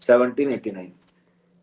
1789,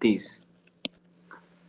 30।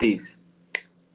30।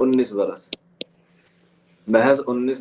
19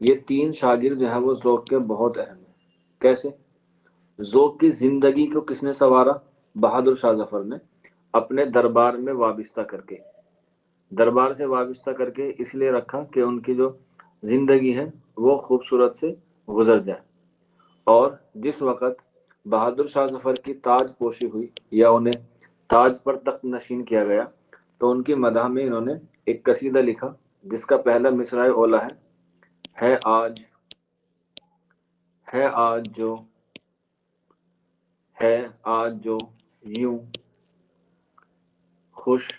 یہ تین شاگرد جو ہے وہ ذوق کے بہت اہم ہیں۔ کیسے؟ ذوق کی زندگی کو کس نے سنوارا؟ بہادر شاہ ظفر نے، اپنے دربار میں وابستہ کر کے۔ دربار سے وابستہ کر کے اس لیے رکھا کہ ان کی جو زندگی ہے وہ خوبصورت سے گزر جائے۔ اور جس وقت بہادر شاہ ظفر کی تاج پوشی ہوئی یا انہیں تاج پر تخت نشین کیا گیا تو ان کی مدح میں انہوں نے ایک قصیدہ لکھا جس کا پہلا مصرع اولا ہے آج جو ہے آج جو یوں خوش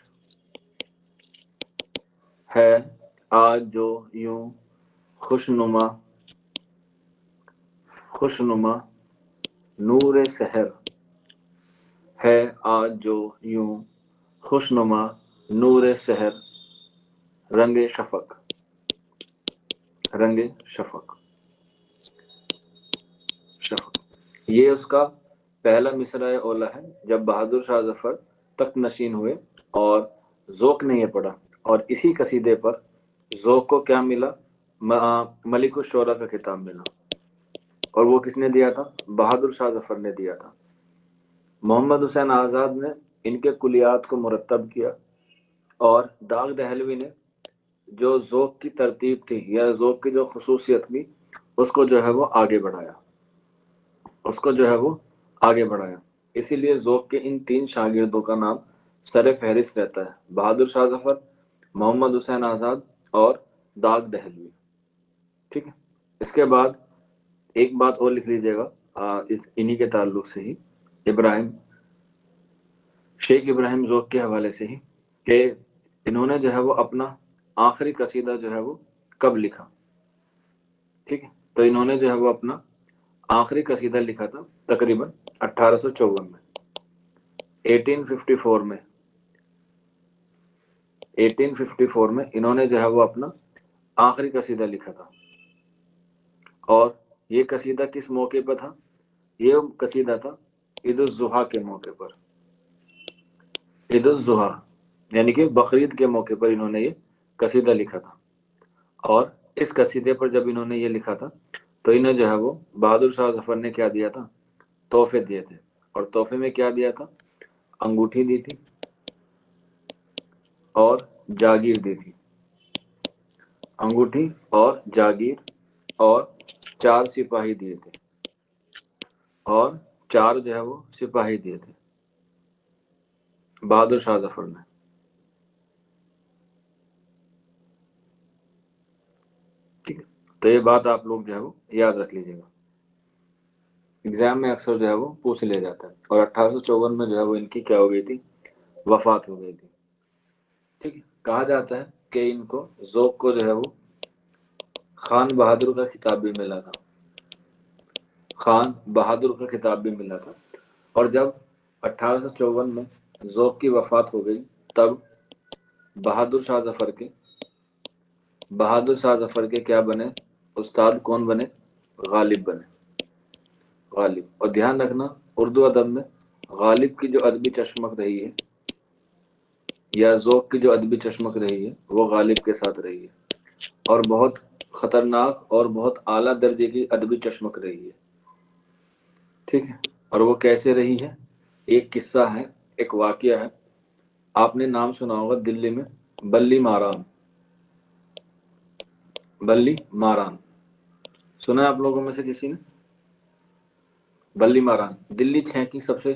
ہے آج جو یوں خوشنما نور سحر ہے آج جو یوں خوشنما نور سحر رنگ شفق یہ اس کا پہلا مصرع اولا ہے جب بہادر شاہ ظفر تخت نشین ہوئے اور ذوق نے یہ پڑھا، اور اسی قصیدے پر ذوق کو کیا ملا؟ ملک الشعراء کا خطاب ملا، اور وہ کس نے دیا تھا؟ بہادر شاہ ظفر نے دیا تھا۔ محمد حسین آزاد نے ان کے کلیات کو مرتب کیا، اور داغ دہلوی نے جو ذوق کی ترتیب تھی یا ذوق کی جو خصوصیت تھی اس کو جو ہے وہ آگے بڑھایا۔ اسی لیے ذوق کے ان تین شاگردوں کا نام سر فہرست رہتا ہے: بہادر شاہ ظفر، محمد حسین آزاد اور داغ دہلوی۔ ٹھیک ہے، اس کے بعد ایک بات اور لکھ لیجیے گا انہی کے تعلق سے ہی، شیخ ابراہیم ذوق کے حوالے سے ہی، کہ انہوں نے جو ہے وہ اپنا آخری قصیدہ جو ہے وہ کب لکھا۔ ٹھیک ہے، تو انہوں نے جو ہے وہ اپنا آخری قصیدہ لکھا تھا تقریباً 1854 میں، 1854 میں انہوں نے جو ہے وہ اپنا آخری قصیدہ لکھا تھا۔ اور یہ قصیدہ کس موقع پر تھا؟ یہ قصیدہ تھا عید الضحیٰ کے موقع پر، عید الضحیٰ یعنی کہ بقرعید کے موقع پر انہوں نے یہ قصیدہ لکھا تھا۔ اور اس قصیدے پر جب انہوں نے یہ لکھا تھا تو انہیں جو ہے وہ بہادر شاہ ظفر نے کیا دیا تھا؟ تحفے دیے تھے، اور تحفے میں کیا دیا تھا؟ انگوٹھی دی تھی اور جاگیر دی تھی، انگوٹھی اور جاگیر، اور 4 سپاہی دیے تھے، اور 4 جو ہے وہ سپاہی دیے تھے بہادر شاہ ظفر نے۔ ٹھیک ہے، تو یہ بات آپ لوگ جو ہے وہ یاد رکھ لیجیے گا، ایگزام میں اکثر جو ہے وہ پوچھ لیا جاتا ہے۔ اور 1854 میں جو ہے وہ ان کی کیا ہو گئی تھی؟ وفات ہو گئی تھی۔ ٹھیک ہے، کہا جاتا ہے کہ ان کو ذوق کو جو ہے وہ خان بہادر کا خطاب بھی ملا تھا، خان بہادر کا خطاب بھی ملا تھا۔ اور جب 1854 میں ذوق کی وفات ہو گئی تب بہادر شاہ ظفر کے کیا بنے؟ استاد کون بنے؟ غالب بنے، غالب۔ اور دھیان رکھنا اردو ادب میں غالب کی جو ادبی چشمک رہی ہے یا ذوق کی جو ادبی چشمک رہی ہے وہ غالب کے ساتھ رہی ہے، اور بہت خطرناک اور بہت اعلیٰ درجے کی ادبی چشمک رہی ہے۔ ٹھیک ہے، اور وہ کیسے رہی ہے؟ ایک قصہ ہے، ایک واقعہ ہے، آپ نے نام سنا ہوگا دلی میں بلی ماران، سنا ہے آپ لوگوں میں سے کسی نے؟ بلی ماران دلی 6 کی سب سے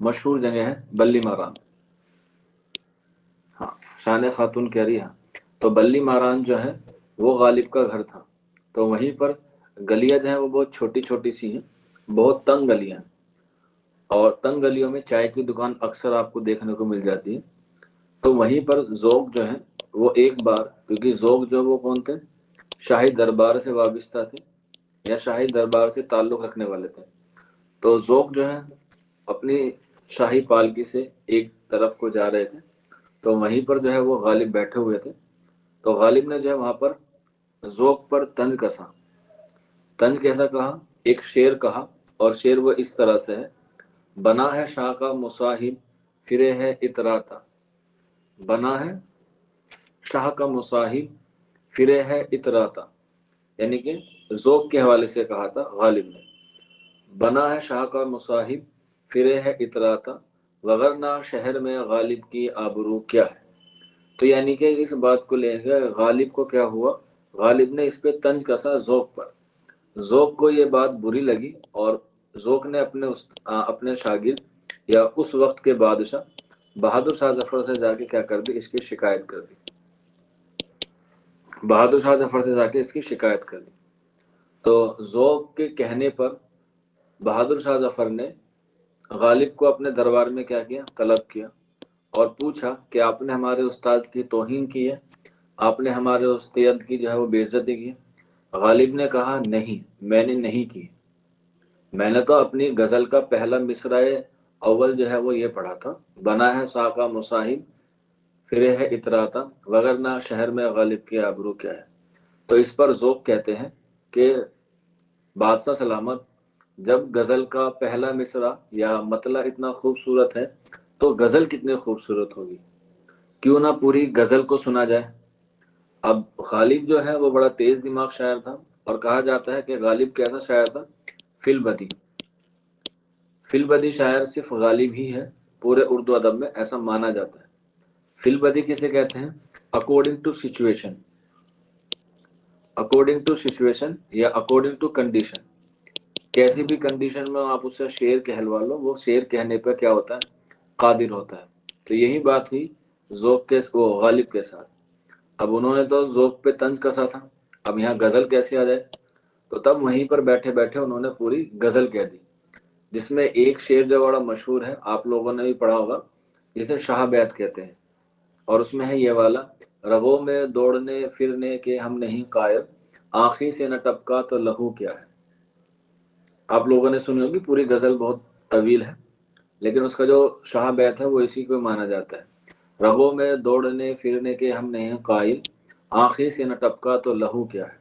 مشہور جگہ ہے بلی ماران، ہاں، شان خاتون کہہ رہی ہے۔ تو بلی ماران جو ہے وہ غالب کا گھر تھا، تو وہیں پر گلیاں جو ہیں وہ بہت چھوٹی چھوٹی سی ہیں، بہت تنگ گلیاں ہیں، اور تنگ گلیوں میں چائے کی دکان اکثر آپ کو دیکھنے کو مل جاتی ہے۔ تو وہیں پر ذوق جو ہے وہ ایک بار، کیونکہ ذوق جو وہ کون تھے؟ شاہی دربار سے وابستہ تھے یا شاہی دربار سے تعلق رکھنے والے تھے، تو ذوق جو ہے اپنی شاہی پالکی سے ایک طرف کو جا رہے تھے، تو وہیں پر جو ہے وہ غالب بیٹھے ہوئے تھے۔ تو غالب نے جو ہے وہاں پر ذوق پر طنز کسا۔ طنز کیسا کہا؟ ایک شعر کہا، اور شعر وہ اس طرح سے ہے: بنا ہے شاہ کا مصاحب فرے ہے اتراتا، بنا ہے شاہ کا مصاحب فرے ہے اتراتا، یعنی کہ ذوق کے حوالے سے کہا تھا غالب نے. بنا ہے شاہ کا مصاحب فرے ہے اتراتا وغیرہ شہر میں غالب کی آبرو کیا ہے. تو یعنی کہ اس بات کو لے کر غالب کو کیا ہوا، غالب نے اس پہ طنز کسا ذوق پر. ذوق کو یہ بات بری لگی اور ذوق نے اپنے شاگرد یا اس وقت کے بادشاہ بہادر شاہ ظفر سے جا کے کیا کر دی، اس کی شکایت کر دی. بہادر شاہ ظفر سے جا کے اس کی شکایت کر دی. تو ذوق کے کہنے پر بہادر شاہ ظفر نے غالب کو اپنے دربار میں کیا کیا، طلب کیا اور پوچھا کہ آپ نے ہمارے استاد کی توہین کی ہے، آپ نے ہمارے استاد کی جو ہے وہ بے عزتی کی. غالب نے کہا نہیں، میں نے نہیں کی، میں نے تو اپنی غزل کا پہلا مصرع اول جو ہے وہ یہ پڑھا تھا، بنا ہے ساقہ مصاحب پھرے ہے اتراتا وغیرہ شہر میں غالب کی آبرو کیا ہے. تو اس پر ذوق کہتے ہیں کہ بادشاہ سلامت، جب غزل کا پہلا مصرع یا مطلع اتنا خوبصورت ہے تو غزل کتنی خوبصورت ہوگی، کیوں نہ پوری غزل کو سنا جائے. اب غالب جو ہے وہ بڑا تیز دماغ شاعر تھا، اور کہا جاتا ہے کہ غالب کیسا شاعر تھا، فی البدی. فی البدی شاعر صرف غالب ہی ہے پورے اردو ادب میں، ایسا مانا جاتا ہے. فی البدی کسے کہتے ہیں، according to situation, according to situation یا اکارڈنگ ٹو کنڈیشن. کیسی بھی کنڈیشن میں آپ اسے شعر کہلوا لو، وہ شعر کہنے پہ کیا ہوتا ہے، قادر ہوتا ہے. تو یہی بات ہوئی ذوق کے وہ غالب کے ساتھ. اب انہوں نے تو ذوق پہ طنز کسا تھا، اب یہاں غزل کیسے آ جائے. تو تب وہیں پر بیٹھے بیٹھے انہوں نے پوری غزل کہہ دی، جس میں ایک شعر جو بڑا مشہور ہے، آپ لوگوں نے بھی پڑھا ہوگا، جسے شاہ بیت کہتے ہیں. اور اس میں ہے یہ والا، رگوں میں دوڑنے پھرنے کے ہم نہیں قائل، آنکھیں سے نہ ٹپکا تو لہو کیا ہے. آپ لوگوں نے سنی ہوگی، پوری غزل بہت طویل ہے، لیکن اس کا جو شاہ بیت ہے وہ اسی کو مانا جاتا ہے. رگوں میں دوڑنے پھرنے کے ہم نہیں قائل، آنکھیں سے نہ ٹپکا تو لہو کیا ہے.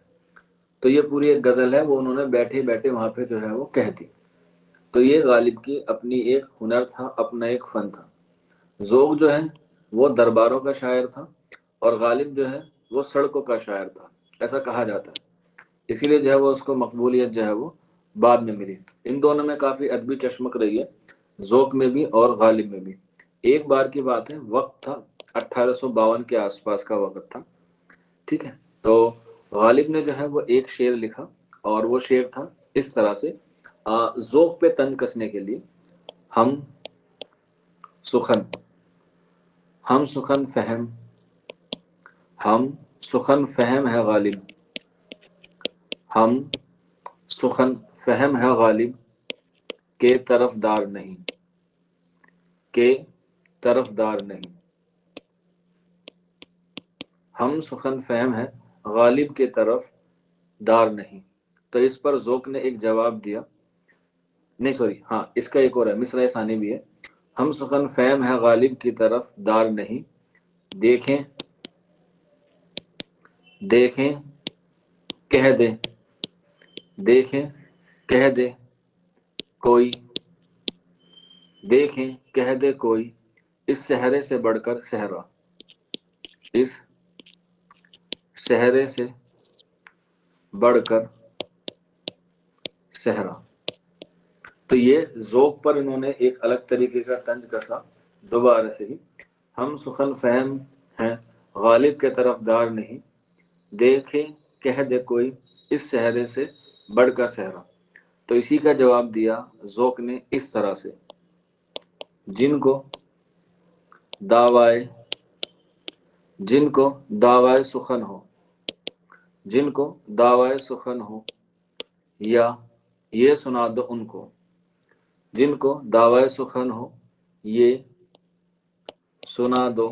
تو یہ پوری ایک غزل ہے، وہ انہوں نے بیٹھے بیٹھے وہاں پہ جو ہے وہ کہہ دی. تو یہ غالب کی اپنی ایک ہنر تھا، اپنا ایک فن تھا. ذوق جو ہے وہ درباروں کا شاعر تھا، اور غالب جو ہے وہ سڑکوں کا شاعر تھا، ایسا کہا جاتا ہے. اسی لیے جو ہے وہ اس کو مقبولیت جو ہے وہ بعد میں ملی. ان دونوں میں کافی ادبی چشمک رہی ہے، ذوق میں بھی اور غالب میں بھی. ایک بار کی بات ہے، وقت تھا 1852 کے آس پاس کا وقت تھا، ٹھیک ہے. تو غالب نے جو ہے وہ ایک شعر لکھا، اور وہ شعر تھا اس طرح سے، ذوق پہ طنز کسنے کے لیے، ہم سخن ہم سخن فہم ہم سخن فہم ہے غالب، ہم سخن فہم ہے غالب کے طرف دار نہیں، کے طرف دار نہیں. ہم سخن فہم ہے غالب کے طرف دار نہیں. تو اس پر ذوق نے ایک جواب دیا، نہیں سوری، ہاں اس کا ایک اور ہے، مصرع ثانی بھی ہے. ہم سخن فہم ہے غالب کی طرف دار نہیں، دیکھیں دیکھیں کہہ دے، دیکھیں کہہ دے کوئی، دیکھیں کہہ دے کوئی اس صحرے سے بڑھ کر صحرا، اس صحرے سے بڑھ کر صحرا. تو یہ ذوق پر انہوں نے ایک الگ طریقے کا طنز کسا دوبارہ سے ہی. ہم سخن فہم ہیں غالب کے طرف دار نہیں، دیکھیں کہہ دے کوئی اس صحرے سے بڑھ کر صحرا. تو اسی کا جواب دیا ذوق نے اس طرح سے، جن کو دعوائے سخن ہو، جن کو دعوائے سخن ہو یا یہ سنا دو ان کو، جن کو دعوائے سخن ہو یہ سنا دو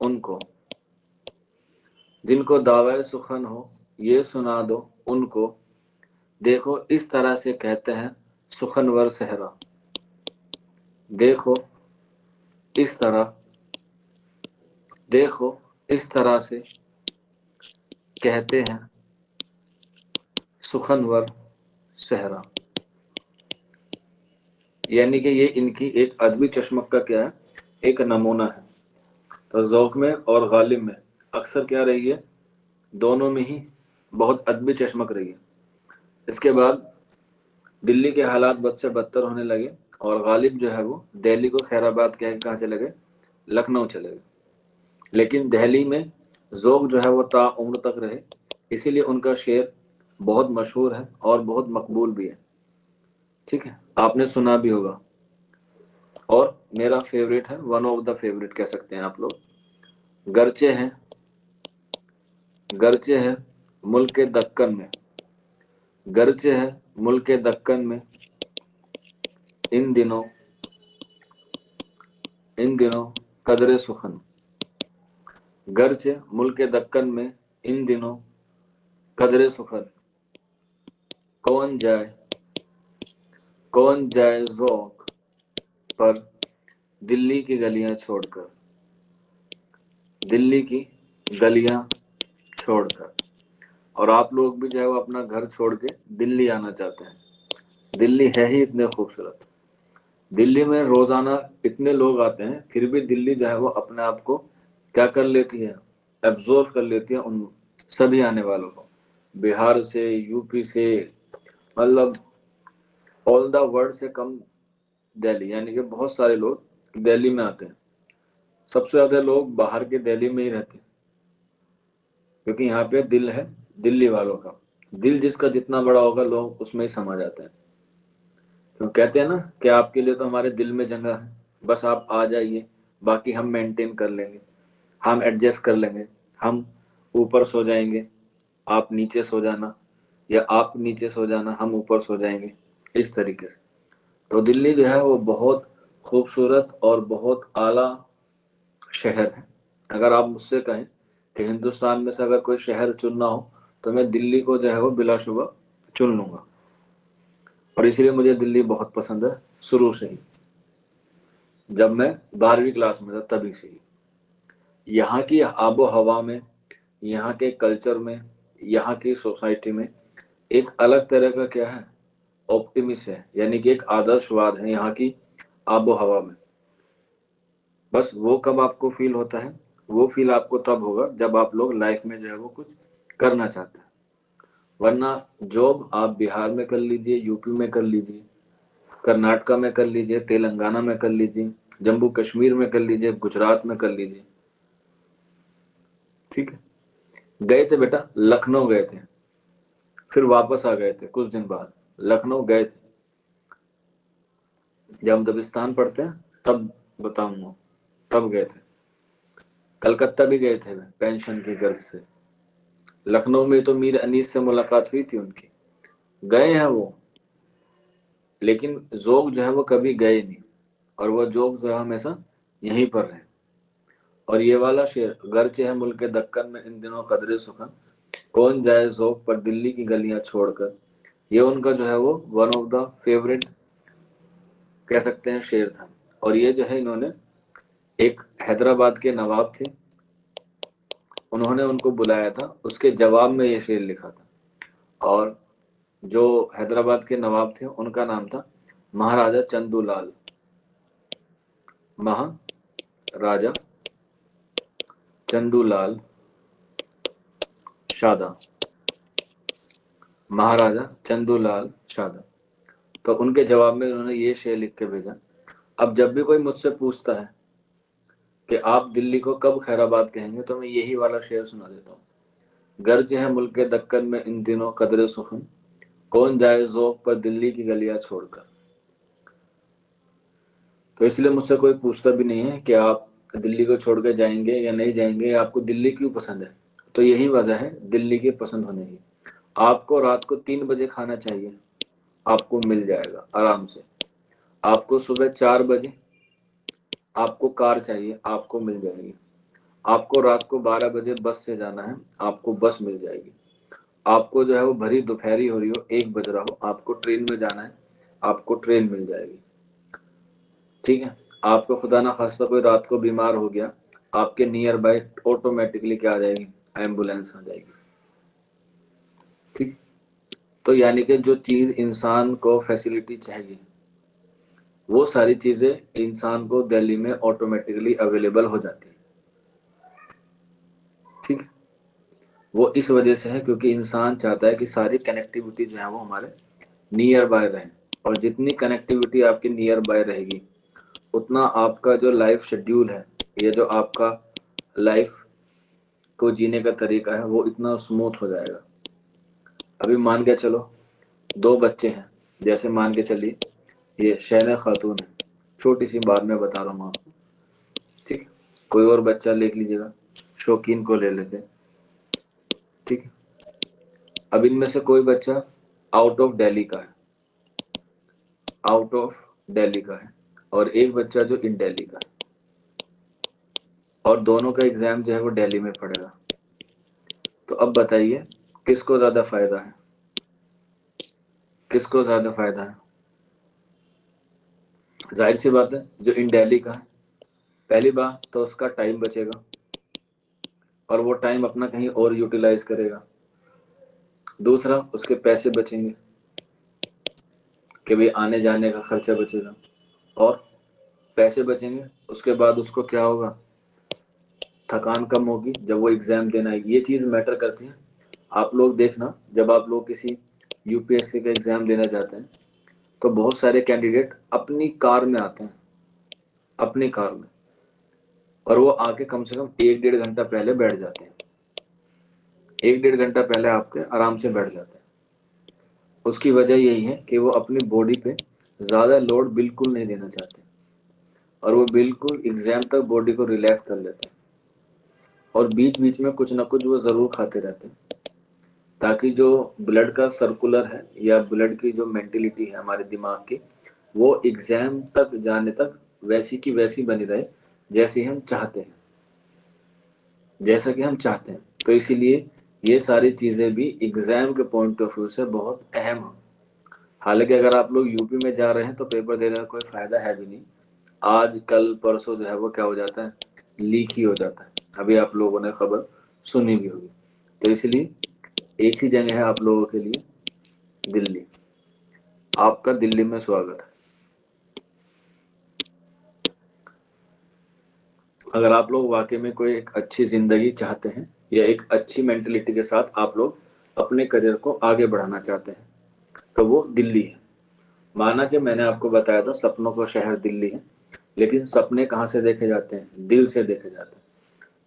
ان کو، جن کو دعوائے سخن ہو یہ سنا دو ان کو، دیکھو اس طرح سے کہتے ہیں سخنور صحرا، دیکھو اس طرح، دیکھو اس طرح سے کہتے ہیں سخنور صحرا. یعنی کہ یہ ان کی ایک ادبی چشمک کا کیا ہے، ایک نمونہ ہے. تو ذوق میں اور غالب میں اکثر کیا رہی ہے، دونوں میں ہی بہت ادبی چشمک رہی ہے۔ اس کے بعد دلی کے حالات بد سے بدتر ہونے لگے اور غالب جو ہے وہ دہلی کو خیر آباد کہہ کے کہاں چلے گئے؟ لکھنؤ چلے گئے۔ لیکن دہلی میں ذوق جو ہے وہ تا عمر تک رہے، اسی لیے ان کا شعر بہت مشہور ہے اور بہت مقبول بھی ہے۔ ٹھیک ہے، آپ نے سنا بھی ہوگا، اور میرا فیوریٹ ہے، ون آف دا فیوریٹ کہہ سکتے ہیں آپ لوگ۔ گرچہ ہے گرچہ ہے ملک دکن میں، گرچہ ہے ملک دکن میں ان دنوں قدر سخن، گرچہ ملک دکن میں ان دنوں قدر سخن، کون جائے ذوق پر دلی کی گلیاں چھوڑ کر، دلی کی گلیاں چھوڑ کر۔ اور آپ لوگ بھی جو ہے وہ اپنا گھر چھوڑ کے دلی آنا چاہتے ہیں۔ دلی ہے ہی اتنے خوبصورت، دلی میں روزانہ اتنے لوگ آتے ہیں، پھر بھی دلی جو ہے وہ اپنے آپ کو کیا کر لیتی ہے؟ ایبزورو کر لیتی ہے ان سبھی آنے والوں کو، بہار سے، یو پی سے، مطلب آل دا ورلڈ سے کم دہلی، یعنی کہ بہت سارے لوگ دہلی میں آتے ہیں۔ سب سے زیادہ لوگ باہر کے دہلی میں ہی رہتے ہیں، کیونکہ یہاں پہ دل ہے دلی والوں کا، دل جس کا جتنا بڑا ہوگا لوگ اس میں ہی سما جاتے ہیں۔ کیوں کہتے ہیں نا کہ آپ کے لیے تو ہمارے دل میں جگہ ہے، بس آپ آ جائیے، باقی ہم مینٹین کر لیں گے، ہم ایڈجسٹ کر لیں گے، ہم اوپر سو جائیں گے، آپ نیچے سو جانا، یا آپ نیچے سو جانا، ہم اوپر سو جائیں گے، اس طریقے سے۔ تو دلی جو ہے وہ بہت خوبصورت اور بہت اعلیٰ شہر ہے۔ اگر آپ مجھ سے کہیں کہ ہندوستان میں سے اگر کوئی شہر چننا ہو تو میں دلی کو جو ہے وہ بلا شبہ چن لوں گا، اور اس لیے مجھے دلی بہت پسند ہے شروع سے ہی، جب میں 12ویں کلاس میں تھا تبھی سے ہی۔ یہاں کی آب و ہوا میں، یہاں کے کلچر میں، یہاں کی سوسائٹی میں ایک الگ طرح کا کیا ہے؟ آپٹیمس ہے، یعنی کہ ایک آدرش واد ہے یہاں کی آب و ہوا میں۔ بس وہ کب آپ کو فیل ہوتا ہے؟ وہ فیل آپ کو تب ہوگا جب آپ لوگ لائف میں جو ہے وہ کچھ کرنا چاہتے ہیں، ورنہ جاب آپ بہار میں کر لیجئے، یو پی میں کر لیجئے، کرناٹکا میں کر لیجئے، تلنگانہ میں کر لیجئے، جموں کشمیر میں کر لیجئے، گجرات میں کر لیجئے۔ ٹھیک ہے، گئے تھے بیٹا لکھنؤ گئے تھے، پھر واپس آ گئے تھے کچھ دن بعد، لکھنؤ گئے تھے، جب ہم دبستان پڑھتے ہیں تب بتاؤں گا، تب گئے تھے۔ کلکتہ بھی گئے تھے پینشن کی غرض سے، لکھنؤ میں تو میر انیس سے ملاقات ہوئی تھی ان کی، گئے ہیں وہ، لیکن ذوق جو ہے وہ کبھی گئے نہیں، اور وہ ذوق جو ہے ہمیشہ یہیں پر رہے۔ اور یہ والا شعر، گرچہ ہے ملک دکن میں ان دنوں قدر سخن، کون جائے ذوق پر دلی کی گلیاں چھوڑ کر، یہ ان کا جو ہے وہ ون آف دا فیوریٹ کہہ سکتے ہیں شعر تھا۔ اور یہ جو ہے انہوں نے، ایک حیدرآباد کے نواب تھے، انہوں نے ان کو بلایا تھا، اس کے جواب میں یہ شعر لکھا تھا، اور جو حیدرآباد کے نواب تھے ان کا نام تھا مہاراجا چندو لال، مہاراجا چندو لال شادہ، مہاراجا چندو لال شادہ۔ تو ان کے جواب میں انہوں نے یہ شعر لکھ کے بھیجا۔ اب جب بھی کوئی مجھ سے پوچھتا ہے کہ آپ دلی کو کب خیر آباد کہیں گے، تو میں یہی والا شعر سنا دیتا ہوں، گرچہ ہے ملک دکن میں ان دنوں قدر سخن، کون جائے ذوق پر دلی کی گلیاں چھوڑ کر۔ تو اس لیے مجھ سے کوئی پوچھتا بھی نہیں ہے کہ آپ دلی کو چھوڑ کے جائیں گے یا نہیں جائیں گے، آپ کو دلی کیوں پسند ہے، تو یہی وجہ ہے دلی کے پسند ہونے کی۔ آپ کو رات کو 3 بجے کھانا چاہیے، آپ کو مل جائے گا آرام سے۔ آپ کو صبح 4 بجے آپ کو کار چاہیے، آپ کو مل جائے گی۔ آپ کو رات کو 12 بجے بس سے جانا ہے، آپ کو بس مل جائے گی۔ آپ کو جو ہے وہ بھری دوپہری ہو رہی ہو، 1 بج رہا ہو، آپ کو ٹرین میں جانا ہے، آپ کو ٹرین مل جائے گی۔ ٹھیک ہے، آپ کو خدا نہ خواستہ کوئی رات کو بیمار ہو گیا، آپ کے نیئر بائی آٹومیٹکلی کیا آ جائے گی؟ ایمبولینس آ جائے گی۔ ٹھیک، تو یعنی کہ جو چیز انسان کو فیسلٹی چاہیے وہ ساری چیزیں انسان کو دہلی میں آٹومیٹکلی اویلیبل ہو جاتی ہیں۔ ٹھیک ہے، وہ اس وجہ سے ہے کیونکہ انسان چاہتا ہے کہ ساری کنیکٹیوٹی جو ہے وہ ہمارے نیئر بائی رہیں، اور جتنی کنیکٹیوٹی آپ کی نیئر بائی رہے گی اتنا آپ کا جو لائف شیڈیول ہے، یہ جو آپ کا لائف کو جینے کا طریقہ ہے وہ اتنا اسموتھ ہو جائے گا۔ ابھی مان کے چلو 2 بچے ہیں، جیسے مان کے چلیے یہ شہنہ خاتون ہے، چھوٹی سی بات میں بتا رہا ہوں آپ کو، ٹھیک، کوئی اور بچہ لے لیجیے گا، شوقین کو لے لیتے، ٹھیک ہے۔ اب ان میں سے کوئی بچہ آؤٹ آف دہلی کا ہے، آؤٹ آف دہلی کا ہے، اور ایک بچہ جو ان دہلی کا ہے، اور دونوں کا ایگزام جو ہے وہ دہلی میں پڑے گا۔ تو اب بتائیے کس کو زیادہ فائدہ ہے؟ کس کو زیادہ فائدہ ہے؟ ظاہر سی بات ہے جو ان دہلی کا ہے، پہلی بات تو اس کا ٹائم بچے گا اور وہ ٹائم اپنا کہیں اور یوٹیلائز کرے گا، دوسرا اس کے پیسے بچیں گے کہ بھی آنے جانے کا خرچہ بچے گا، اور پیسے بچیں گے اس کے بعد اس کو کیا ہوگا، تھکان کم ہوگی جب وہ ایگزام دینا ہے۔ یہ چیز میٹر کرتی ہے۔ آپ لوگ دیکھنا جب آپ لوگ کسی یو پی ایس سی کا ایگزام دینا چاہتے ہیں تو بہت سارے کینڈیڈیٹ اپنی کار میں آتے ہیں، اپنی کار میں، اور وہ آ کے کم سے کم 1-1.5 گھنٹہ پہلے بیٹھ جاتے ہیں، 1-1.5 گھنٹہ پہلے آپ کے آرام سے بیٹھ جاتے ہیں۔ اس کی وجہ یہی ہے کہ وہ اپنی باڈی پہ زیادہ لوڈ بالکل نہیں دینا چاہتے، اور وہ بالکل ایگزام تک باڈی کو ریلیکس کر لیتے ہیں، اور بیچ بیچ میں کچھ نہ کچھ وہ ضرور کھاتے رہتے ہیں تاکہ جو بلڈ کا سرکولر ہے یا بلڈ کی جو مینٹلٹی ہے ہمارے دماغ کی، وہ ایگزام تک جانے تک ویسی کی ویسی بنی رہے جیسی ہم چاہتے ہیں، جیسا کہ ہم چاہتے ہیں۔ تو اسی لیے یہ ساری چیزیں بھی ایگزام کے پوائنٹ آف ویو سے بہت اہم ہیں۔ حالانکہ اگر آپ لوگ یو پی میں جا رہے ہیں تو پیپر دینے کا کوئی فائدہ ہے بھی نہیں، آج کل پرسوں جو ہے وہ کیا ہو جاتا ہے، لیک ہی ہو جاتا ہے، ابھی آپ لوگوں نے خبر سنی بھی ہوگی۔ تو اس لیے ایک ہی جگہ ہے آپ لوگوں کے لیے، دلی، آپ کا دلی میں سواگت ہے۔ اگر آپ لوگ واقعی میں کوئی ایک اچھی زندگی چاہتے ہیں یا ایک اچھی مینٹلٹی کے ساتھ آپ لوگ اپنے کریئر کو آگے بڑھانا چاہتے ہیں تو وہ دلی ہے۔ مانا کہ میں نے آپ کو بتایا تھا سپنوں کو شہر دلی ہے، لیکن سپنے کہاں سے دیکھے جاتے ہیں؟ دل سے دیکھے جاتے ہیں۔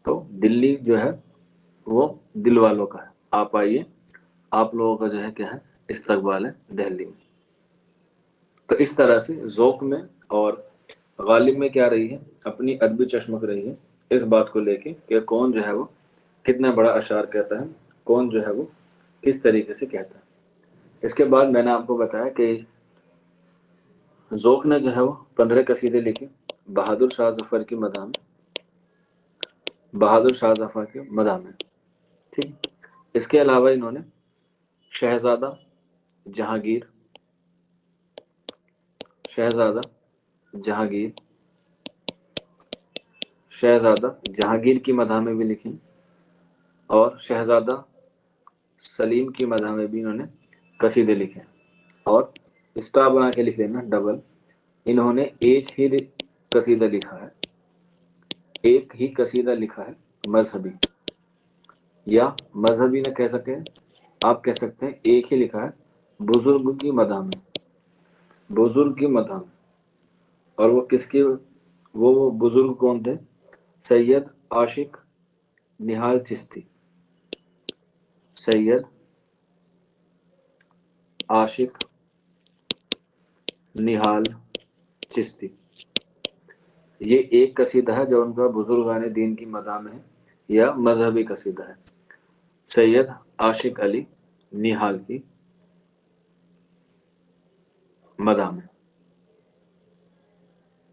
تو دلی جو ہے وہ دل والوں کا ہے۔ آپ آئیے، آپ لوگوں کا جو ہے کیا ہے، استقبال ہے دہلی میں۔ تو اس طرح سے ذوق میں اور غالب میں کیا رہی ہے، اپنی ادبی چشمک رہی ہے اس بات کو لے کے کہ کون جو ہے وہ کتنا بڑا اشعار کہتا ہے، کون جو ہے وہ کس طریقے سے کہتا ہے۔ اس کے بعد میں نے آپ کو بتایا کہ ذوق نے جو ہے وہ 15 قصیدے لکھے بہادر شاہ ظفر کی مدح میں، بہادر شاہ ظفر کے مدح میں، ٹھیک۔ اس کے علاوہ انہوں نے شہزادہ جہانگیر، شہزادہ جہانگیر، شہزادہ جہانگیر کی مدح میں بھی لکھی، اور شہزادہ سلیم کی مدح میں بھی انہوں نے قصیدے لکھے، اور اسٹار بنا کے لکھ لینا ڈبل، انہوں نے ایک ہی قصیدہ لکھا ہے، ایک ہی قصیدہ لکھا ہے مذہبی، یا مذہبی نہ کہہ سکیں، آپ کہہ سکتے ہیں ایک ہی لکھا ہے بزرگ کی مدح میں، بزرگ کی مدح میں۔ اور وہ کس کی، وہ بزرگ کون تھے؟ سید عاشق نہال چشتی، سید عاشق نہال چشتی، یہ ایک قصیدہ ہے جو ان کا بزرگان دین کی مدح میں ہے یا مذہبی قصیدہ ہے، سید عاشق علی نہال کی مدح میں،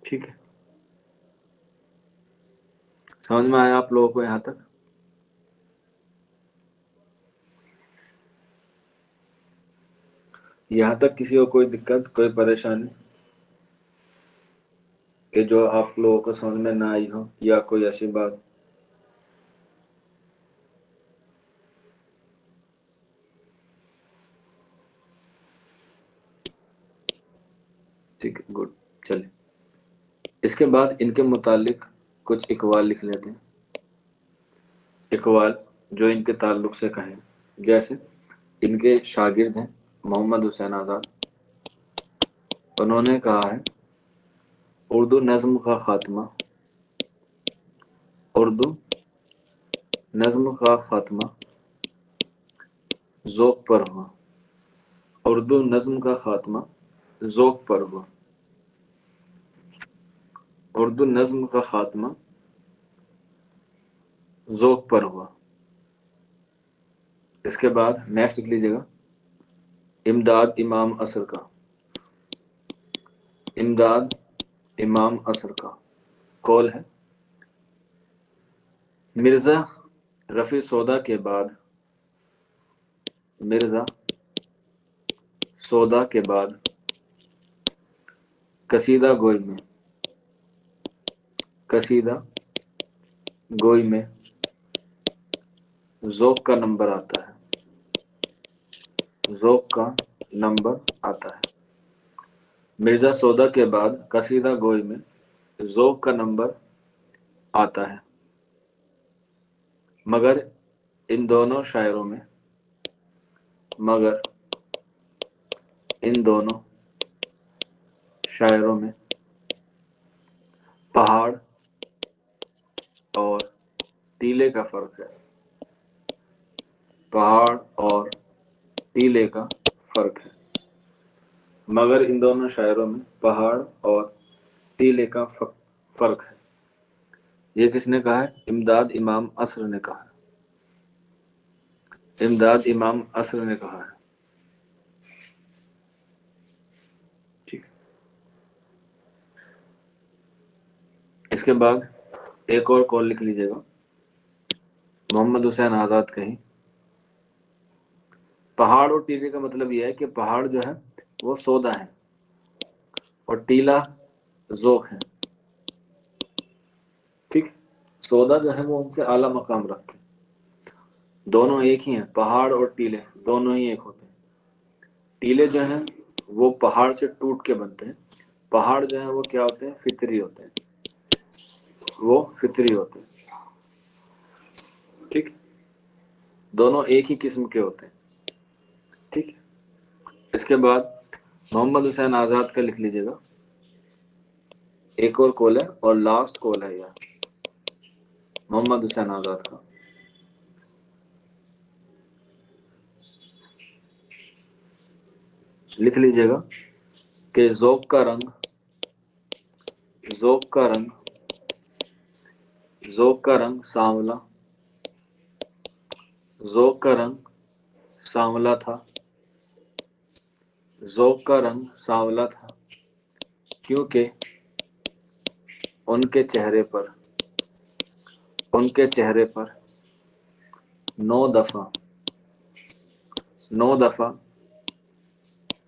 ٹھیک ہے۔ سمجھ میں آیا آپ لوگوں کو یہاں تک؟ یہاں تک کسی کو کوئی دقت، کوئی پریشانی کہ جو آپ لوگوں کو سمجھ میں نہ آئی ہو، یا کوئی ایسی بات؟ ٹھیک ہے، گڈ، چلیں۔ اس کے بعد ان کے متعلق کچھ اقوال لکھ لیتے ہیں۔ اقوال جو ان کے تعلق سے کہیں. جیسے ان کے شاگرد ہیں محمد حسین آزاد، انہوں نے کہا ہے اردو نظم کا خاتمہ، اردو نظم کا خاتمہ ذوق پر ہوا، اردو نظم کا خاتمہ ذوق پر ہوا، اردو نظم کا خاتمہ ذوق پر ہوا. اس کے بعد نیکسٹ لکھ لیجیے گا امداد امام عصر کا، امداد امام عصر کا قول ہے مرزا رفیع سودا کے بعد، مرزا سودا کے بعد قصیدہ گوئی میں، قصیدہ گوئی میں ذوق کا نمبر آتا ہے، ذوق کا نمبر آتا ہے. مرزا سودا کے بعد قصیدہ گوئی میں ذوق کا نمبر آتا ہے. مگر ان دونوں شاعروں میں، مگر ان دونوں شاعروں میں پہاڑ اور ٹیلے کا فرق ہے، پہاڑ اور ٹیلے کا فرق ہے. مگر ان دونوں شاعروں میں پہاڑ اور ٹیلے کا فرق ہے. یہ کس نے کہا ہے؟ امداد امام عصر نے کہا ہے، امداد امام عصر نے کہا ہے. ٹھیک. اس کے بعد ایک اور قول لکھ لیجیے گا محمد حسین آزاد کہیں پہاڑ اور ٹیلے کا مطلب یہ ہے کہ پہاڑ جو ہے وہ سودا ہے اور ٹیلا ذوق ہے. ٹھیک. سودا جو ہے وہ ان سے اعلیٰ مقام رکھتے ہیں. دونوں ایک ہی ہیں، پہاڑ اور ٹیلے دونوں ہی ایک ہوتے ہیں. ٹیلے جو ہیں وہ پہاڑ سے ٹوٹ کے بنتے ہیں، پہاڑ جو ہیں وہ کیا ہوتے ہیں؟ فطری ہوتے ہیں، وہ فطری ہوتے ہیں. ٹھیک. دونوں ایک ہی قسم کے ہوتے ہیں. ٹھیک. اس کے بعد محمد حسین آزاد کا لکھ لیجیے گا ایک اور قول ہے اور لاسٹ قول ہے یار محمد حسین آزاد کا. لکھ لیجیے گا کہ ذوق کا رنگ، ذوق کا رنگ، ذوق کا رنگ سانولا، ذوق کا رنگ سانولا تھا، ذوق کا رنگ سانولا تھا کیونکہ ان کے چہرے پر، ان کے چہرے پر 9 دفعہ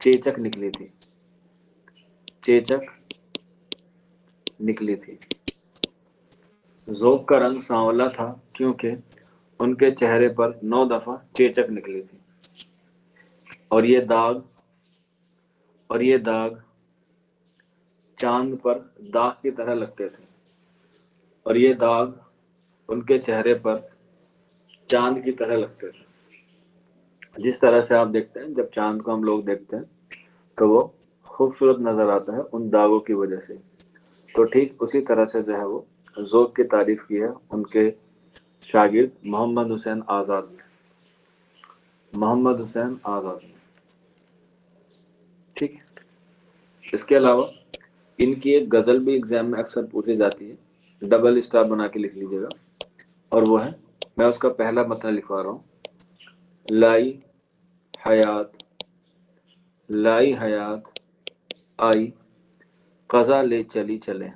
چیچک نکلی تھی، چیچک نکلی تھی. ذوق کا رنگ سانولا تھا کیونکہ ان کے چہرے پر 9 دفعہ چیچک نکلی تھی، اور یہ داغ، اور یہ داغ چاند پر داغ کی طرح لگتے تھے، اور یہ داغ ان کے چہرے پر چاند کی طرح لگتے تھے. جس طرح سے آپ دیکھتے ہیں جب چاند کو ہم لوگ دیکھتے ہیں تو وہ خوبصورت نظر آتا ہے ان داغوں کی وجہ سے. تو ٹھیک اسی طرح سے جو ہے وہ ذوق کی تعریف کی ہے ان کے شاگرد محمد حسین آزاد نے، محمد حسین آزاد نے. ٹھیک. اس کے علاوہ ان کی ایک غزل بھی ایگزام میں اکثر پوچھی جاتی ہے، ڈبل اسٹار بنا کے لکھ لیجیے گا، اور وہ ہے، میں اس کا پہلا متن لکھوا رہا ہوں. لائی حیات، لائی حیات آئی قضا لے چلی چلے،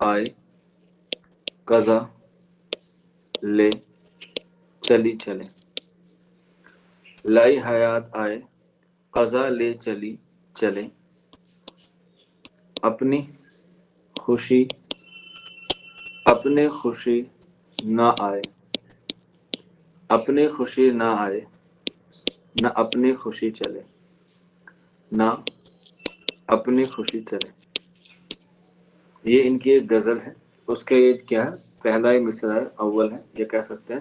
آئے قضا لے چلی چلے، لائی حیات آئے قضا لے چلی چلے، اپنی خوشی، اپنے خوشی نہ آئے، اپنی خوشی نہ آئے، نہ اپنی خوشی چلے، نہ اپنی خوشی چلے. یہ ان کی ایک غزل ہے، اس کا یہ کیا ہے؟ پہلا ہی مصرع ہے، اول ہے، یہ کہہ سکتے ہیں